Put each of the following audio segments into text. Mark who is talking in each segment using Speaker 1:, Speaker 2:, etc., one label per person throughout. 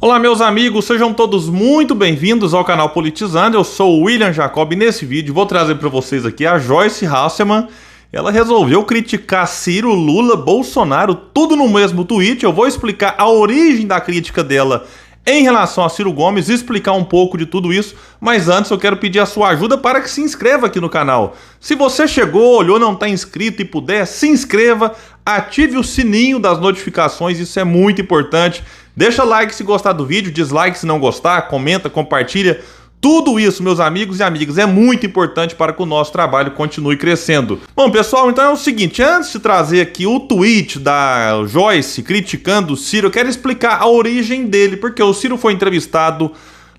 Speaker 1: Olá, meus amigos, sejam todos muito bem-vindos ao canal Politizando. Eu sou o William Jacob e nesse vídeo vou trazer para vocês aqui a Joyce Hasselman. Ela resolveu criticar Ciro, Lula, Bolsonaro, tudo no mesmo tweet. Eu vou explicar a origem da crítica dela em relação a Ciro Gomes, explicar um pouco de tudo isso, mas antes eu quero pedir a sua ajuda para que se inscreva aqui no canal. Se você chegou, olhou, não está inscrito e puder, se inscreva, ative o sininho das notificações, isso é muito importante. Deixa like se gostar do vídeo, dislike se não gostar, comenta, compartilha. Tudo isso, meus amigos e amigas, é muito importante para que o nosso trabalho continue crescendo. Bom, pessoal, então é o seguinte, antes de trazer aqui o tweet da Joyce criticando o Ciro, eu quero explicar a origem dele, porque o Ciro foi entrevistado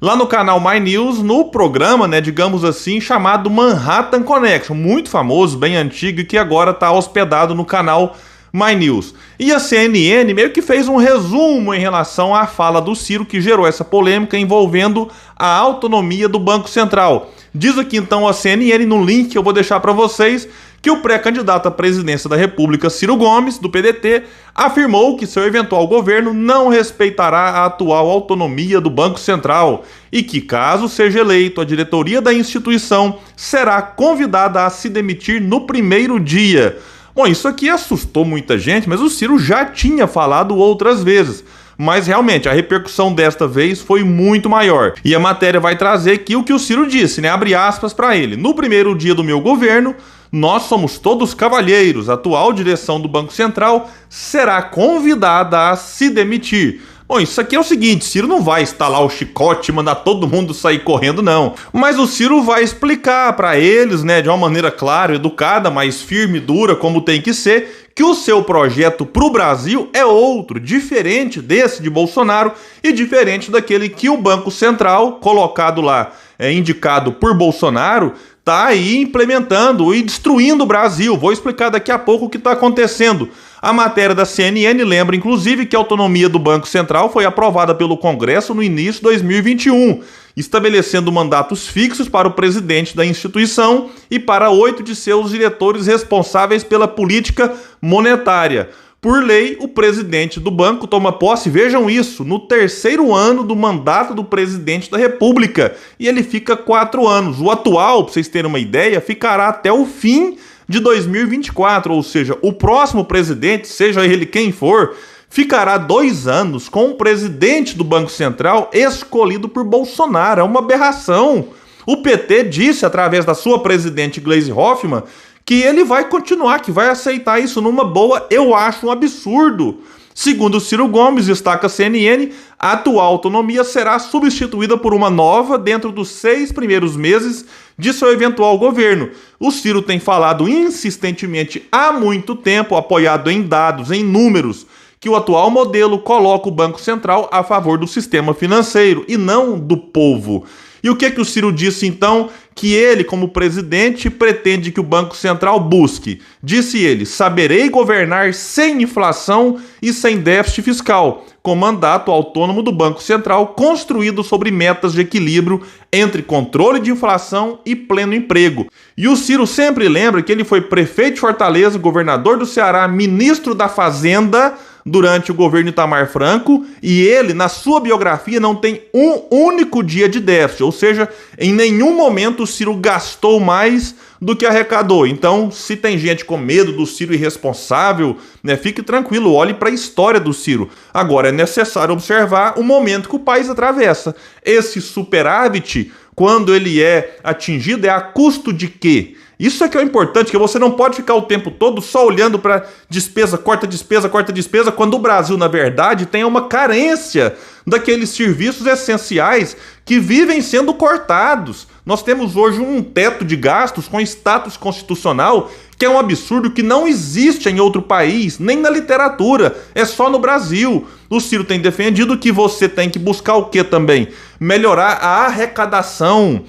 Speaker 1: lá no canal My News, no programa, digamos assim, chamado Manhattan Connection, muito famoso, bem antigo, e que agora está hospedado no canal My News. E a CNN meio que fez um resumo em relação à fala do Ciro que gerou essa polêmica envolvendo a autonomia do Banco Central. Diz aqui então a CNN no link que eu vou deixar para vocês que o pré-candidato à presidência da República, Ciro Gomes, do PDT, afirmou que seu eventual governo não respeitará a atual autonomia do Banco Central e que, caso seja eleito, a diretoria da instituição será convidada a se demitir no primeiro dia. Bom, isso aqui assustou muita gente, mas o Ciro já tinha falado outras vezes. Mas realmente a repercussão desta vez foi muito maior. E a matéria vai trazer aqui o que o Ciro disse, abre aspas para ele. No primeiro dia do meu governo, nós somos todos cavalheiros. A atual direção do Banco Central será convidada a se demitir. Bom, isso aqui é o seguinte, Ciro não vai estalar o chicote e mandar todo mundo sair correndo, não. Mas o Ciro vai explicar para eles, de uma maneira clara, educada, mais firme e dura, como tem que ser, que o seu projeto para o Brasil é outro, diferente desse de Bolsonaro e diferente daquele que o Banco Central, colocado lá, indicado por Bolsonaro, está aí implementando e destruindo o Brasil. Vou explicar daqui a pouco o que está acontecendo. A matéria da CNN lembra, inclusive, que a autonomia do Banco Central foi aprovada pelo Congresso no início de 2021, estabelecendo mandatos fixos para o presidente da instituição e para 8 de seus diretores responsáveis pela política monetária. Por lei, o presidente do banco toma posse, vejam isso, no terceiro ano do mandato do presidente da República, e ele fica 4 anos. O atual, para vocês terem uma ideia, ficará até o fim de 2024, ou seja, o próximo presidente, seja ele quem for, ficará 2 anos com o presidente do Banco Central escolhido por Bolsonaro. É uma aberração. O PT disse, através da sua presidente Gleisi Hoffmann, que ele vai continuar, que vai aceitar isso numa boa. Eu acho um absurdo. Segundo Ciro Gomes, destaca a CNN, a atual autonomia será substituída por uma nova dentro dos 6 primeiros meses de seu eventual governo. O Ciro tem falado insistentemente há muito tempo, apoiado em dados, em números, que o atual modelo coloca o Banco Central a favor do sistema financeiro e não do povo. E o que o Ciro disse então? Que ele, como presidente, pretende que o Banco Central busque. Disse ele, saberei governar sem inflação e sem déficit fiscal, com mandato autônomo do Banco Central construído sobre metas de equilíbrio entre controle de inflação e pleno emprego. E o Ciro sempre lembra que ele foi prefeito de Fortaleza, governador do Ceará, ministro da Fazenda durante o governo Itamar Franco, e ele, na sua biografia, não tem um único dia de déficit, ou seja, em nenhum momento o Ciro gastou mais do que arrecadou. Então, se tem gente com medo do Ciro irresponsável, fique tranquilo, olhe para a história do Ciro. Agora, é necessário observar o momento que o país atravessa. Esse superávit, quando ele é atingido, é a custo de quê? Isso é que é o importante, que você não pode ficar o tempo todo só olhando para despesa, corta despesa, quando o Brasil, na verdade, tem uma carência daqueles serviços essenciais que vivem sendo cortados. Nós temos hoje um teto de gastos com status constitucional que é um absurdo que não existe em outro país, nem na literatura, é só no Brasil. O Ciro tem defendido que você tem que buscar o quê também? Melhorar a arrecadação,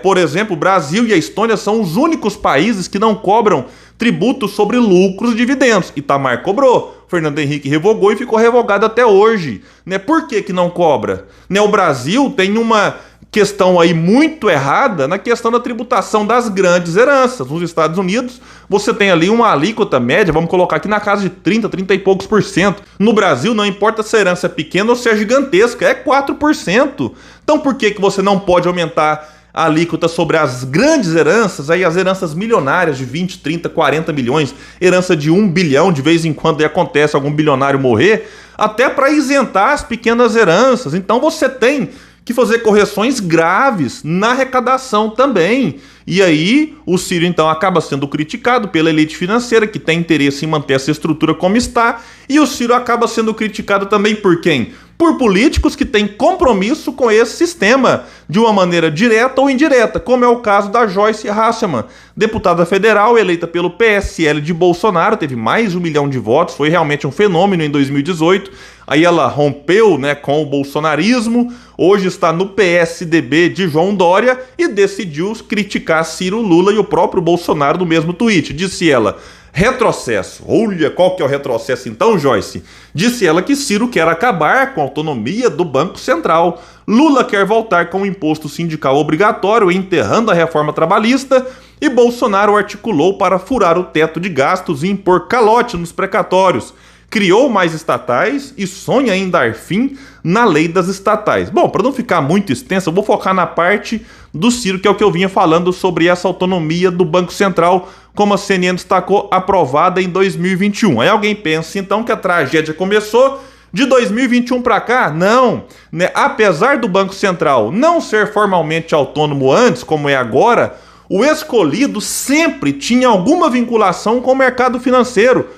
Speaker 1: Por exemplo, o Brasil e a Estônia são os únicos países que não cobram tributos sobre lucros e dividendos. Itamar cobrou, Fernando Henrique revogou e ficou revogado até hoje. Por que não cobra? O Brasil tem uma questão aí muito errada na questão da tributação das grandes heranças. Nos Estados Unidos, você tem ali uma alíquota média, vamos colocar aqui na casa de 30 e poucos por cento. No Brasil, não importa se a herança é pequena ou se é gigantesca, é 4%. Então por que você não pode aumentar a alíquota sobre as grandes heranças, aí as heranças milionárias de 20, 30, 40 milhões, herança de 1 bilhão, de vez em quando acontece algum bilionário morrer, até para isentar as pequenas heranças. Então você tem que fazer correções graves na arrecadação também. E aí o Ciro então acaba sendo criticado pela elite financeira, que tem interesse em manter essa estrutura como está, e o Ciro acaba sendo criticado também por quem? Por políticos que têm compromisso com esse sistema, de uma maneira direta ou indireta, como é o caso da Joyce Hasselmann, deputada federal eleita pelo PSL de Bolsonaro, teve mais de 1 milhão de votos, foi realmente um fenômeno em 2018, aí ela rompeu, né, com o bolsonarismo, hoje está no PSDB de João Dória e decidiu criticar Ciro, Lula e o próprio Bolsonaro no mesmo tweet. Disse ela: retrocesso. Olha, qual que é o retrocesso então, Joyce? Disse ela que Ciro quer acabar com a autonomia do Banco Central. Lula quer voltar com o imposto sindical obrigatório, enterrando a reforma trabalhista, e Bolsonaro articulou para furar o teto de gastos e impor calote nos precatórios. Criou mais estatais e sonha em dar fim na lei das estatais. Bom, para não ficar muito extenso, eu vou focar na parte do Ciro, que é o que eu vinha falando sobre essa autonomia do Banco Central, como a CNN destacou, aprovada em 2021. Aí alguém pensa então que a tragédia começou de 2021 para cá? Não, né? Apesar do Banco Central não ser formalmente autônomo antes, como é agora, o escolhido sempre tinha alguma vinculação com o mercado financeiro.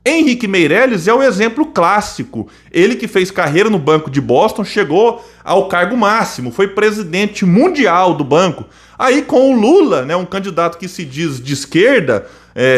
Speaker 1: Henrique Meirelles é o exemplo clássico. Ele que fez carreira no Banco de Boston, chegou ao cargo máximo, foi presidente mundial do banco. Aí com o Lula, né, um candidato que se diz de esquerda,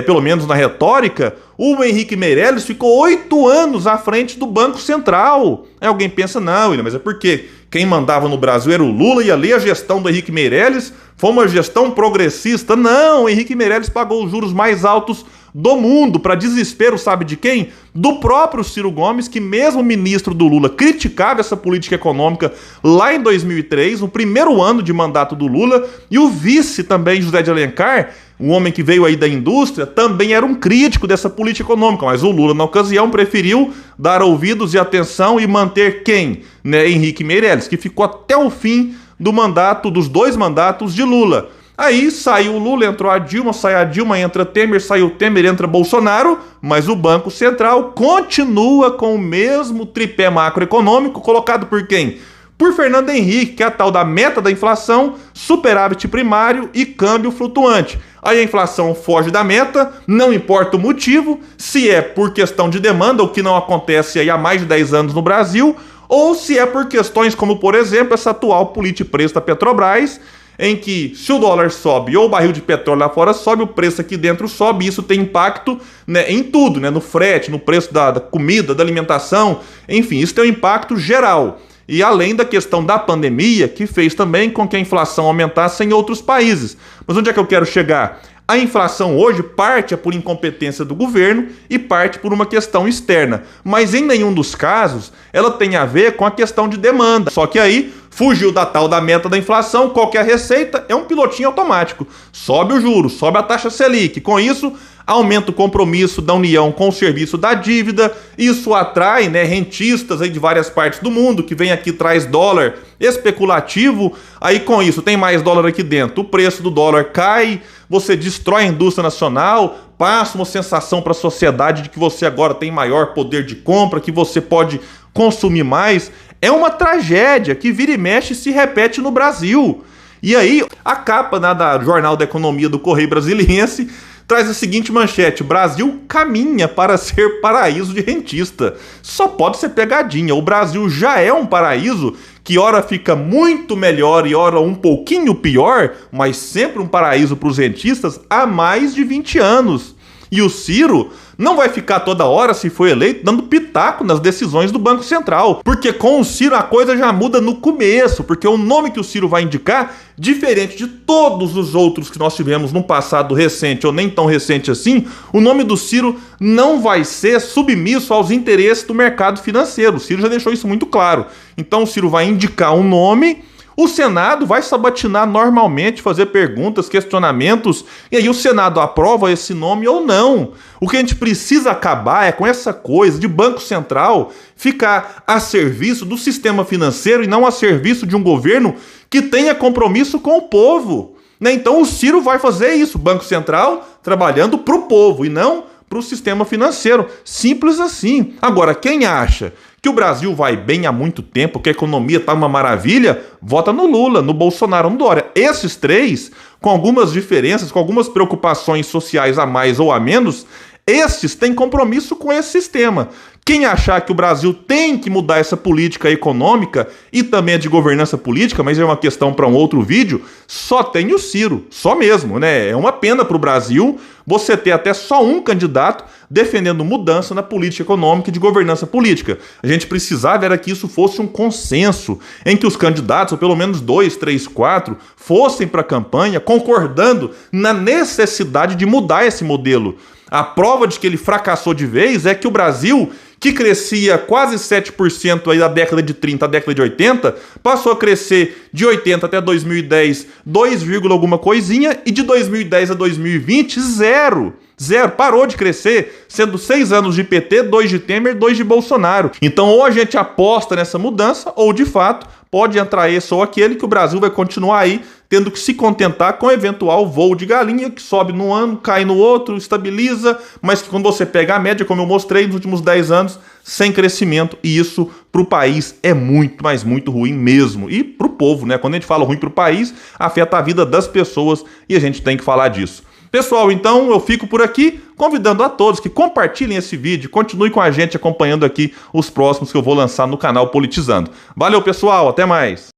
Speaker 1: pelo menos na retórica, o Henrique Meirelles ficou 8 anos à frente do Banco Central. Aí alguém pensa, não, William, mas é porque quem mandava no Brasil era o Lula e ali a gestão do Henrique Meirelles foi uma gestão progressista. Não, o Henrique Meirelles pagou os juros mais altos do mundo, para desespero, sabe de quem? Do próprio Ciro Gomes, que mesmo ministro do Lula criticava essa política econômica lá em 2003, no primeiro ano de mandato do Lula, e o vice também, José de Alencar, um homem que veio aí da indústria, também era um crítico dessa política econômica, mas o Lula, na ocasião, preferiu dar ouvidos e atenção e manter quem? Né, Henrique Meirelles, que ficou até o fim do mandato, dos 2 mandatos de Lula. Aí saiu o Lula, entrou a Dilma, sai a Dilma, entra Temer, saiu o Temer, entra Bolsonaro, mas o Banco Central continua com o mesmo tripé macroeconômico colocado por quem? Por Fernando Henrique, que é a tal da meta da inflação, superávit primário e câmbio flutuante. Aí a inflação foge da meta, não importa o motivo, se é por questão de demanda, o que não acontece aí há mais de 10 anos no Brasil, ou se é por questões como, por exemplo, essa atual política de preço da Petrobras, em que se o dólar sobe ou o barril de petróleo lá fora sobe, o preço aqui dentro sobe, e isso tem impacto, né, em tudo, né, no frete, no preço da comida, da alimentação, enfim, isso tem um impacto geral. E além da questão da pandemia, que fez também com que a inflação aumentasse em outros países. Mas onde é que eu quero chegar? A inflação hoje parte por incompetência do governo e parte por uma questão externa. Mas em nenhum dos casos ela tem a ver com a questão de demanda. Só que aí fugiu da tal da meta da inflação, qualquer receita é um pilotinho automático. Sobe o juro, sobe a taxa Selic. Com isso, aumenta o compromisso da União com o serviço da dívida. Isso atrai, né, rentistas aí de várias partes do mundo, que vem aqui, traz dólar especulativo. Aí com isso tem mais dólar aqui dentro, o preço do dólar cai, você destrói a indústria nacional, passa uma sensação para a sociedade de que você agora tem maior poder de compra, que você pode consumir mais. É uma tragédia que vira e mexe e se repete no Brasil. E aí a capa, né, da Jornal da Economia do Correio Brasiliense traz a seguinte manchete: Brasil caminha para ser paraíso de rentista. Só pode ser pegadinha. O Brasil já é um paraíso que ora fica muito melhor e ora um pouquinho pior, mas sempre um paraíso para os rentistas há mais de 20 anos. E o Ciro não vai ficar toda hora, se for eleito, dando pitaco nas decisões do Banco Central. Porque com o Ciro a coisa já muda no começo, porque o nome que o Ciro vai indicar, diferente de todos os outros que nós tivemos no passado recente, ou nem tão recente assim, o nome do Ciro não vai ser submisso aos interesses do mercado financeiro. O Ciro já deixou isso muito claro. Então o Ciro vai indicar um nome, O Senado vai sabatinar normalmente, fazer perguntas, questionamentos, e aí o Senado aprova esse nome ou não. O que a gente precisa acabar é com essa coisa de Banco Central ficar a serviço do sistema financeiro e não a serviço de um governo que tenha compromisso com o povo. Então o Ciro vai fazer isso, Banco Central trabalhando para o povo e não para o sistema financeiro. Simples assim. Agora, quem acha que o Brasil vai bem há muito tempo, que a economia está uma maravilha, vota no Lula, no Bolsonaro, no Dória. Esses três, com algumas diferenças, com algumas preocupações sociais a mais ou a menos, estes têm compromisso com esse sistema. Quem achar que o Brasil tem que mudar essa política econômica e também de governança política, mas é uma questão para um outro vídeo, só tem o Ciro, só mesmo, né? É uma pena para o Brasil você ter até só um candidato defendendo mudança na política econômica e de governança política. A gente precisava era que isso fosse um consenso, em que os candidatos, ou pelo menos 2, 3, 4, fossem para a campanha concordando na necessidade de mudar esse modelo. A prova de que ele fracassou de vez é que o Brasil, que crescia quase 7% aí da década de 30 à década de 80, passou a crescer de 80 até 2010, 2, alguma coisinha, e de 2010 a 2020, zero. Zero, parou de crescer, sendo 6 anos de PT, 2 de Temer, 2 de Bolsonaro. Então ou a gente aposta nessa mudança, ou de fato pode entrar esse ou aquele que o Brasil vai continuar aí tendo que se contentar com eventual voo de galinha que sobe num ano, cai no outro, estabiliza, mas que quando você pega a média, como eu mostrei nos últimos 10 anos, sem crescimento, e isso para o país é muito, mas muito ruim mesmo. E para o povo, né? Quando a gente fala ruim para o país, afeta a vida das pessoas e a gente tem que falar disso. Pessoal, então eu fico por aqui, convidando a todos que compartilhem esse vídeo, continue com a gente acompanhando aqui os próximos que eu vou lançar no canal Politizando. Valeu, pessoal, até mais!